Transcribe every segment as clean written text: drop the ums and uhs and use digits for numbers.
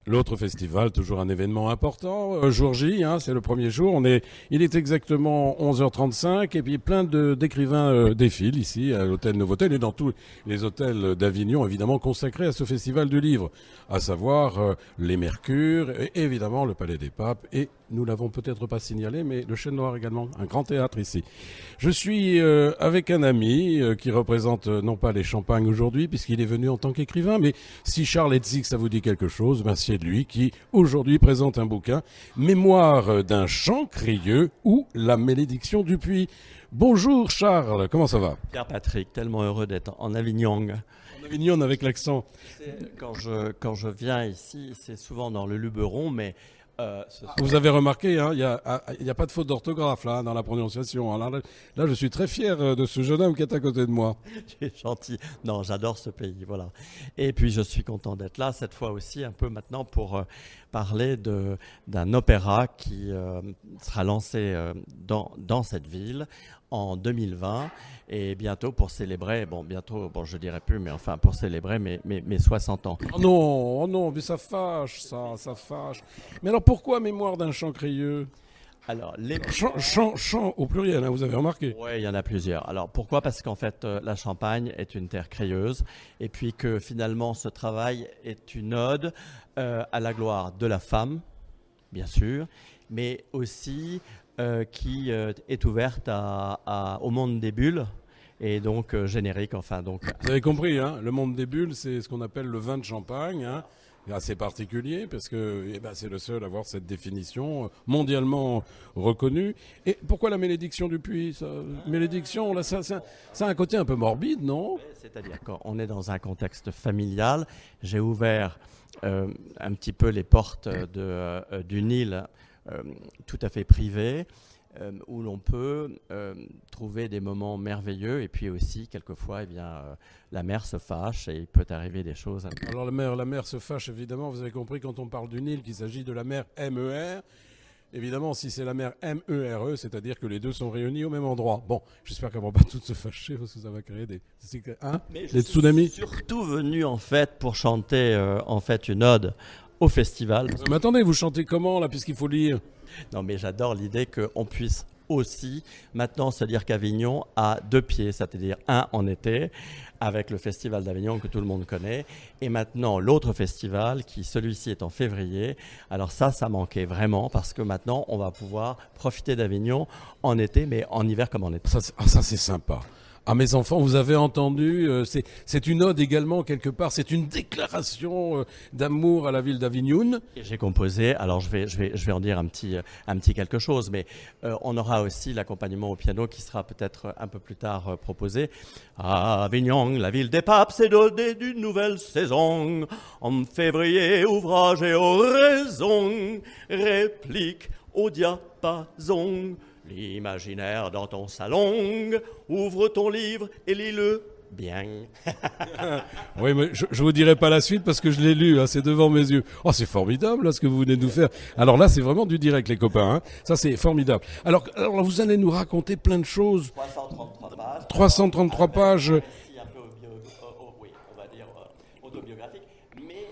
L'autre festival, toujours un événement important. Jour J, hein, c'est le premier jour. Il est exactement 11h35 et puis plein d'écrivains défilent ici à l'hôtel Novotel et dans tous les hôtels d'Avignon, évidemment consacrés à ce festival du livre, à savoir les Mercures et évidemment le Palais des Papes et nous l'avons peut-être pas signalé, mais le Chêne Noir également, un grand théâtre ici. Je suis avec un ami qui représente non pas les Champagnes aujourd'hui, puisqu'il est venu en tant qu'écrivain, mais si Charles Hetzig, ça vous dit quelque chose, ben c'est lui qui aujourd'hui présente un bouquin, Mémoire d'un chancrieux ou La malédiction du puits. Bonjour Charles, comment ça va? Pierre Patrick, tellement heureux d'être en Avignon. En Avignon avec l'accent. Quand je viens ici, c'est souvent dans le Luberon, mais vous avez remarqué, hein, il y a pas de faute d'orthographe là dans la prononciation. Hein. Là, je suis très fier de ce jeune homme qui est à côté de moi. Tu es gentil. Non, j'adore ce pays, voilà. Et puis je suis content d'être là cette fois aussi, un peu maintenant pour parler d'un opéra qui sera lancé dans cette ville en 2020 et bientôt pour célébrer, je dirais plus, mais enfin pour célébrer mes 60 ans. Oh non, mais ça fâche, ça fâche. Mais alors pourquoi Mémoire d'un chancrieux? Alors, chant au pluriel, hein, vous avez remarqué? Oui, il y en a plusieurs. Alors, pourquoi? Parce qu'en fait, la Champagne est une terre crayeuse et puis que finalement, ce travail est une ode à la gloire de la femme, bien sûr, mais aussi qui est ouverte au monde des bulles et donc générique, enfin. Donc. Vous avez compris, hein, le monde des bulles, c'est ce qu'on appelle le vin de Champagne, hein. Assez particulier parce que c'est le seul à avoir cette définition mondialement reconnue. Et pourquoi la malédiction du puits? Malédiction, là, ça a un côté un peu morbide, non? C'est-à-dire qu'on est dans un contexte familial. J'ai ouvert un petit peu les portes d'une île tout à fait privée où l'on peut trouver des moments merveilleux et puis aussi quelquefois la mer se fâche et il peut arriver des choses. Alors la mer se fâche évidemment, vous avez compris quand on parle d'une île qu'il s'agit de la mer MER. Évidemment, si c'est la mer MERE, c'est-à-dire que les deux sont réunis au même endroit. Bon, j'espère qu'elles vont pas toutes se fâcher parce que ça va créer des tsunamis. Je suis surtout venu en fait pour chanter en fait une ode au festival. Mais attendez, vous chantez comment là puisqu'il faut lire? Non, mais j'adore l'idée qu'on puisse aussi maintenant se dire qu'Avignon a deux pieds, c'est-à-dire un en été avec le festival d'Avignon que tout le monde connaît et maintenant l'autre festival qui celui-ci est en février. Alors ça manquait vraiment parce que maintenant on va pouvoir profiter d'Avignon en été mais en hiver comme en été. Ça c'est sympa. Ah mes enfants, vous avez entendu, c'est une ode également quelque part, c'est une déclaration d'amour à la ville d'Avignon. J'ai composé, alors je vais en dire un petit quelque chose, mais on aura aussi l'accompagnement au piano qui sera peut-être un peu plus tard proposé. Avignon, la ville des papes, s'est dotée d'une nouvelle saison. En février, ouvrage et oraison, réplique au diapason. L'imaginaire dans ton salon, ouvre ton livre et lis-le bien. Oui, mais je vous dirai pas la suite parce que je l'ai lu, hein, c'est devant mes yeux. Oh, c'est formidable là, ce que vous venez de nous faire. Alors là, c'est vraiment du direct, les copains. Hein. Ça, c'est formidable. Alors, vous allez nous raconter plein de choses. 333 pages. 333 pages. Oui, on va dire autobiographique, mais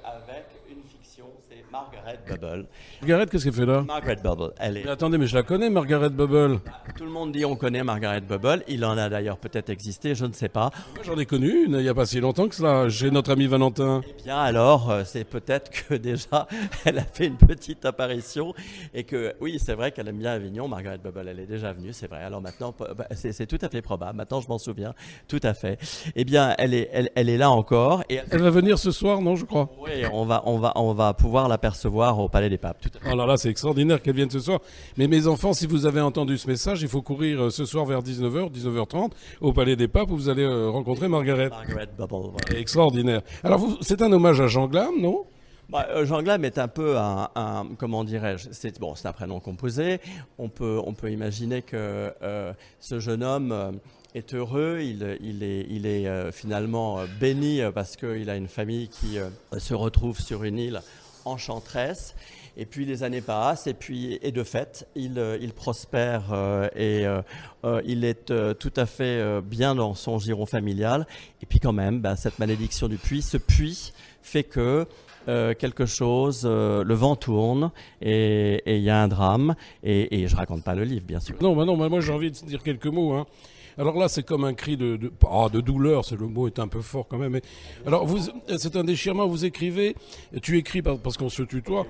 avec une fiction, c'est Margaret Bubble. Margaret, qu'est-ce qu'elle fait là? Margaret Bubble, elle est... Mais attendez, mais je la connais, Margaret Bubble. Tout le monde dit on connaît Margaret Bubble. Il en a d'ailleurs peut-être existé, je ne sais pas. Moi, j'en ai connu une il n'y a pas si longtemps que cela. J'ai notre ami Valentin. Eh bien alors, c'est peut-être que déjà, elle a fait une petite apparition et que, oui, c'est vrai qu'elle aime bien Avignon. Margaret Bubble, elle est déjà venue, c'est vrai. Alors maintenant, c'est tout à fait probable. Maintenant, je m'en souviens, tout à fait. Eh bien, elle est là encore. Et elle va venir ce soir, non, je crois. Oui, on va pouvoir l'apercevoir au Palais des Papes. Oh là là, c'est extraordinaire qu'elle vienne ce soir. Mais mes enfants, si vous avez entendu ce message, il faut courir ce soir vers 19h, 19h30 au Palais des Papes où vous allez rencontrer Margaret. Margaret Bubble, voilà. Extraordinaire. Alors, c'est un hommage à Jean Glam, non? Jean Glam est un peu comment dirais-je, c'est un prénom composé. On peut imaginer que ce jeune homme est heureux. Il est finalement béni parce qu'il a une famille qui se retrouve sur une île enchanteresse. Et puis les années passent, et de fait, il prospère il est tout à fait bien dans son giron familial. Et puis quand même, cette malédiction du puits, ce puits fait que quelque chose, le vent tourne et il y a un drame. Et je raconte pas le livre, bien sûr. Non, moi j'ai envie de dire quelques mots. Hein. Alors là, c'est comme un cri de douleur, le mot est un peu fort quand même. Mais... Alors, c'est un déchirement, vous écrivez, tu écris parce qu'on se tutoie.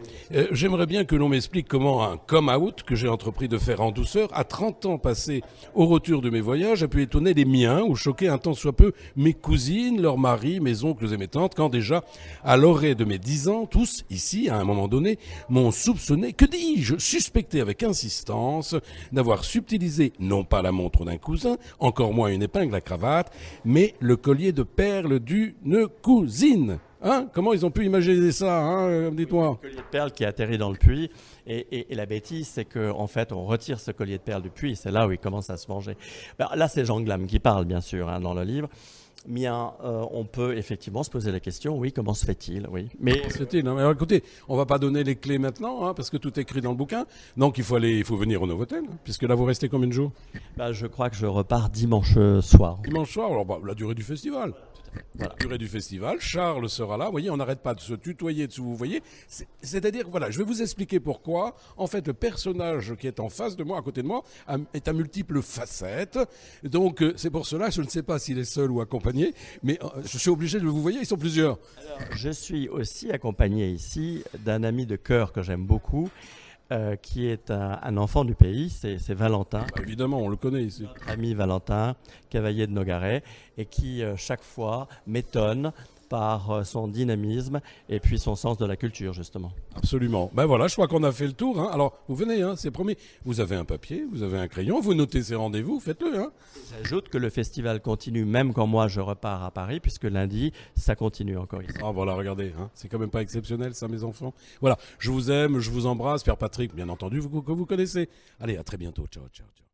J'aimerais bien que l'on m'explique comment un come-out que j'ai entrepris de faire en douceur, à 30 ans passés au retour de mes voyages, a pu étonner les miens ou choquer un tant soit peu mes cousines, leurs maris, mes oncles et mes tantes, quand déjà, à l'orée de mes 10 ans, tous, ici, à un moment donné, m'ont soupçonné, que dis-je, suspecté avec insistance, d'avoir subtilisé, non pas la montre d'un cousin, encore moins une épingle à cravate, mais le collier de perles d'une cousine. Hein? Comment ils ont pu imaginer ça, hein? Dites-moi. Le collier de perles qui atterrit dans le puits, et la bêtise, c'est qu'en fait, on retire ce collier de perles du puits, c'est là où il commence à se venger. Là, c'est Jean Glam qui parle, bien sûr, dans le livre. Bien, on peut effectivement se poser la question, oui, comment se fait-il, oui. Mais comment se fait-il, hein? Mais alors, écoutez, on va pas donner les clés maintenant, hein, parce que tout est écrit dans le bouquin. Donc il faut venir au Novotel, hein, puisque là vous restez combien de jours? Je crois que je repars dimanche soir. Dimanche soir, alors la durée du festival. Voilà. La durée du festival, Charles sera là. Vous voyez, on n'arrête pas de se tutoyer, de se vous voyez. C'est-à-dire, voilà, je vais vous expliquer pourquoi. En fait, le personnage qui est en face de moi, à côté de moi, est à multiples facettes. Donc, c'est pour cela, je ne sais pas s'il est seul ou accompagné, mais je suis obligé de vous voyez, ils sont plusieurs. Alors, je suis aussi accompagné ici d'un ami de cœur que j'aime beaucoup. Qui est un enfant du pays, c'est Valentin. Évidemment, on le connaît ici. Notre ami Valentin, cavalier de Nogaret, et qui chaque fois m'étonne par son dynamisme et puis son sens de la culture, justement. Absolument. Voilà, je crois qu'on a fait le tour. Hein. Alors, vous venez, hein, c'est promis. Vous avez un papier, vous avez un crayon, vous notez ces rendez-vous, faites-le. Hein. J'ajoute que le festival continue même quand moi je repars à Paris, puisque lundi, ça continue encore ici. Ah voilà, regardez, hein. C'est quand même pas exceptionnel ça, mes enfants. Voilà, je vous aime, je vous embrasse. Père Patrick, bien entendu, que vous connaissez. Allez, à très bientôt. Ciao, ciao, ciao.